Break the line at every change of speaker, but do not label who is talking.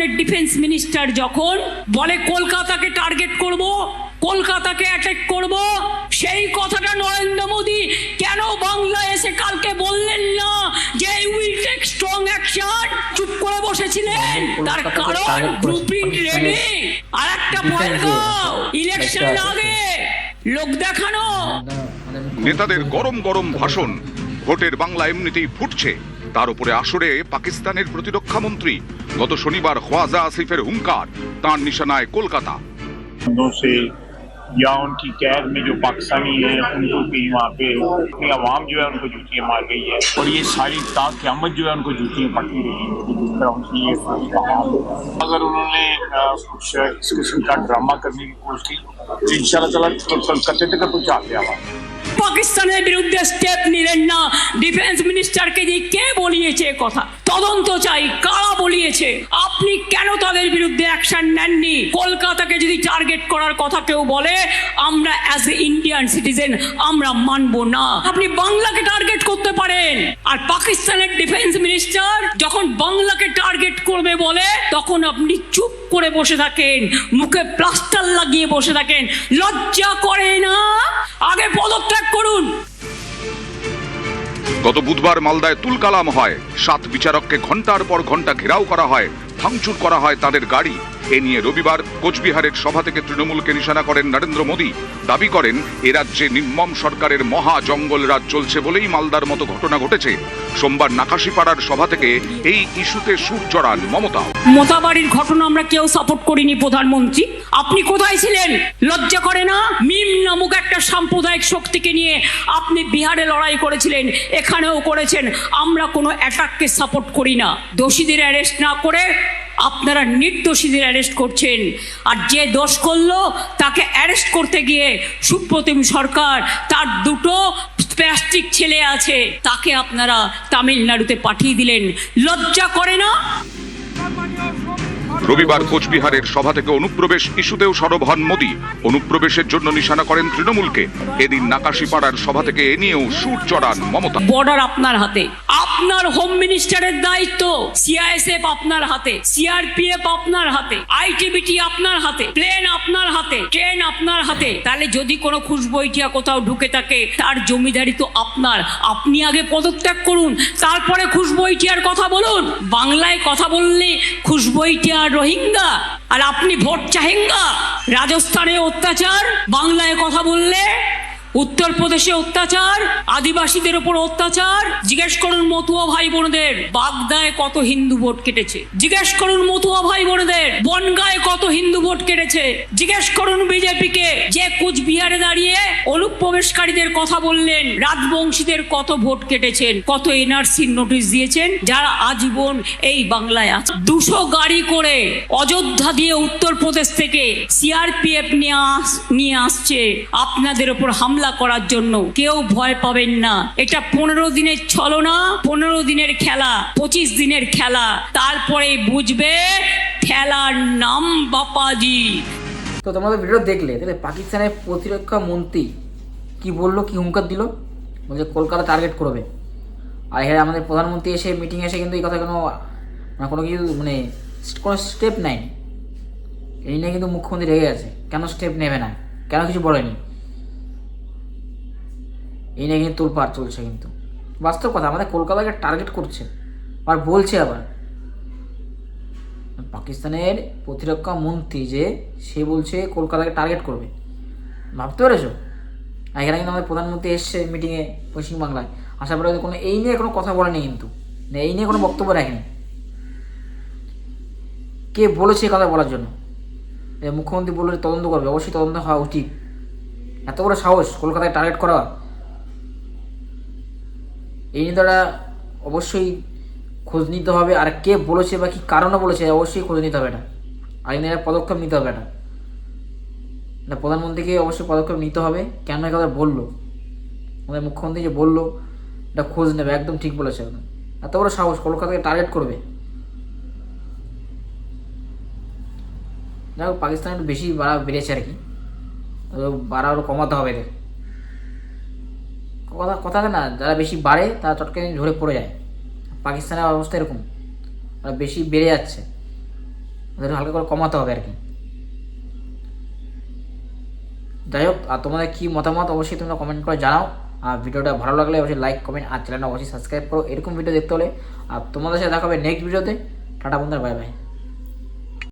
পাকিস্তানের defence minister যখন বলে কলকাতাকে টার্গেট করব, কলকাতাকে অ্যাটাক করব, সেই কথাটা নরেন্দ্র মোদী কেন বাংলায় এসে কালকে বললেন না যে উইল টেক স্ট্রং অ্যাকশন? চুপ করে বসেছিলেন। তার কারণ ব্লুপ্রিন্ট রেডি। আর একটা পয়েন্টগাঁও ইলেকশন আগে লোক দেখানো।
নেতাদের গরম গরম ভাষণ, ভোটের বাংলা এমনিতেই ফুটছে, তার উপরে আসরে পাকিস্তানের প্রতিরক্ষা মন্ত্রী। গত শনিবার ख्वाजा আসিফের হুঙ্কার, তার নিশানায় কলকাতা।
या उनकी कैद में जो पाकिस्तानी है उनको भी वहाँ पे अपनी आवाम जो है उनको जूतियाँ मार गई है, और ये सारी क़यामत जो है उनको जूतियाँ पड़ती रही। जिस तरह उनकी ये अगर उन्होंने कुछ इस किस्म का ड्रामा करने की कोशिश की तो इंशाल्लाह ताला कलकत्ते तक पहुँचाते हैं।
পাকিস্তানের বিরুদ্ধে স্টেপ নিলেন না। ডিফেন্স মিনিস্টারকে দিয়ে কে বলিয়েছে কথা? তদন্ত চাই, কারা বলিয়েছে? আপনি কেন তাদের বিরুদ্ধে অ্যাকশন নেননি? কলকাতাকে যদি টার্গেট করার কথা কেউ বলে, আমরা অ্যাজ এ ইন্ডিয়ান সিটিজেন আমরা মানব না। আপনি বাংলাকে টার্গেট করতে পারেন, আর পাকিস্তানের ডিফেন্স মিনিস্টার যখন বাংলাকে টার্গেট করবে বলে তখন আপনি চুপ করে বসে থাকেন, মুখে প্লাস্টার লাগিয়ে বসে থাকেন। লজ্জা করে না? আগে পদত্যাগ করুন।
গত বুধবার মালদায় তুলকালাম হয়, 7 বিচারককে ঘন্টার পর ঘন্টা ঘেরাও করা হয়, ভাঙচুর করা হয় তাদের গাড়ি। এ নিয়ে রবিবার কোচবিহারের সভা থেকে তৃণমূলকে নিশানা করেন নরেন্দ্র মোদী। দাবি করেন এ রাজ্যে নির্মম সরকারের মহা জঙ্গল রাজ চলছে বলেই মালদার মতো ঘটনা ঘটেছে। সোমবার নাকাশিপাড়ার সভা থেকে এই ইস্যুতে সুর চড়ান মমতা।
মোতাবাড়ির ঘটনা আমরা কেউ সাপোর্ট করিনি। প্রধানমন্ত্রী আপনি কোথায় ছিলেন? লজ্জা করে না? মিম নামক একটা সাম্প্রদায়িক শক্তিকে নিয়ে আপনি বিহারে লড়াই করেছিলেন, এখানেও করেছেন। আমরা কোনো অ্যাটাককে সাপোর্ট করি না। দোষীদের অ্যারেস্ট না করে আপনারা নির্দোষীদের অ্যারেস্ট করছেন, আর যে দোষ করলো তাকে অ্যারেস্ট করতে গিয়ে সুপ্রতিম সরকার, তার 2টো স্প্যাস্টিক ছেলে আছে, তাকে আপনারা তামিলনাড়ুতে পাঠিয়ে দিলেন। লজ্জা করে না?
রবিবার কোচবিহারের সভা থেকে অনুপ্রবেশ ইস্যুতেও সরব হন মোদী। অনুপ্রবেশের জন্য নিশানা করেন তৃণমূলকে। এদিন নাকাশিপাড়ার সভা থেকে এ নিয়েও সুর চড়ান মমতা।
বর্ডার আপনার হাতে, আপনার হোম মিনিস্টারের দায়িত্ব। সিআইএসএফ আপনার হাতে, সিআরপিএফ আপনার হাতে, আইটিবিটি আপনার হাতে, প্লেন আপনার হাতে, ট্রেন আপনার হাতে। তাহলে যদি কোনো খুশবইটিয়া কোথাও ঢুকে থাকে, তার জমিদারি তো আপনার। আপনি আগে পদত্যাগ করুন, তারপরে খুশবইটিয়ার কথা বলুন। বাংলায় কথা বললে খুশবইটিয়া রোহিঙ্গা, আর আপনি ভোট চাহেঙ্গা। রাজস্থানে অত্যাচার, বাংলায় কথা বললে উত্তরপ্রদেশে অত্যাচার, আদিবাসীদের উপর অত্যাচার। জিজ্ঞেস করুন মতুয়া ভাই বোনদের, বাগদায় কত হিন্দু ভোট কেটেছে। জিজ্ঞেস করুন মতুয়া ভাই বোনদের, বনগায় কত হিন্দু ভোট কেটেছে। জিজ্ঞেস করুন বিজেপিকে, যে কুচবিহারে দাঁড়িয়ে অনুপ্রবেশকারীদের কথা বললেন, রাজবংশীদের কত ভোট কেটেছেন, কত এনআরসির নোটিশ দিয়েছেন, যারা আজীবন এই বাংলায় আছে। 200 গাড়ি করে অযোধ্যা দিয়ে উত্তরপ্রদেশ থেকে সিআরপিএফ নিয়ে আসছে আপনাদের উপর হামলা করার জন্য। কেউ ভয় পাবেন না। এটা 15 দিনের ছলনা, 15 দিনের খেলা, 25 দিনের খেলা। তারপরে বুঝবে খেলার নাম বাপাজি।
তো তোমরা তো ভিডিও দেখলে, পাকিস্তানের প্রতিরক্ষা মন্ত্রী কি বললো, কি হুঙ্কার দিল, বলছে কলকাতা টার্গেট করবে। আর হ্যাঁ, আমাদের প্রধানমন্ত্রী এসে মিটিংয়ে এসে কিন্তু এই কথা কোনো কিছু কোনো স্টেপ নেয়নি। এই নিয়ে কিন্তু মুখ্যমন্ত্রী রেগে গেছে, কেন স্টেপ নেবে না, কেন কিছু বলেনি। এই নিয়ে কিন্তু তোলপাড় চলছে। কিন্তু বাস্তব কথা, আমাদের কলকাতাকে টার্গেট করছে আর বলছে আবার পাকিস্তানের প্রতিরক্ষা মন্ত্রী যে সে বলছে কলকাতাকে টার্গেট করবে। ভাবতে পেরেছো? এখানে কিন্তু আমাদের প্রধানমন্ত্রী এসছে মিটিংয়ে পশ্চিমবাংলায়, আসার পরে কোনো এই নিয়ে কোনো কথা বলেনি, কিন্তু এই নিয়ে কোনো বক্তব্য রাখেনি। কে বলেছে কথা বলার জন্য? মুখ্যমন্ত্রী বললে তদন্ত করবে, অবশ্যই তদন্ত হওয়া উচিত। এত বড় সাহস কলকাতায় টার্গেট করা, এই নিয়ে তারা অবশ্যই খোঁজ নিতে হবে। আর কে বলেছে বা কী কারণে বলেছে অবশ্যই খোঁজ নিতে হবে। এটা আইনে পদক্ষেপ নিতে হবে। এটা প্রধানমন্ত্রীকে অবশ্যই পদক্ষেপ নিতে হবে। কেন এই কথা বললো আমাদের মুখ্যমন্ত্রী, যে বললো এটা খোঁজ নেবে, একদম ঠিক বলেছে। একদম এত বড় সাহস কলকাতাকে টার্গেট করবে। যাই হোক, পাকিস্তান একটু বেশি বেড়েছে আর কি, বাড়া আরও কমাতে হবে এদের। কথা না, যারা বেশি বাড়ে তারা চটকে ঝরে পড়ে যায়। পাকিস্তানের অবস্থা এরকম, বেশি বেড়ে যাচ্ছে। ওদের হালকা করে কমাতে হবে আর কি। যাই হোক, আর তোমাদের কী মতামত অবশ্যই তোমরা কমেন্ট করে জানাও। আর ভিডিওটা ভালো লাগলে অবশ্যই লাইক কমেন্ট আর চ্যানেলটা অবশ্যই সাবস্ক্রাইব করো এরকম ভিডিও দেখতে হলে। আর তোমাদের সাথে দেখা হবে নেক্সট ভিডিওতে। টাটা বন্ধুরা, বাই বাই।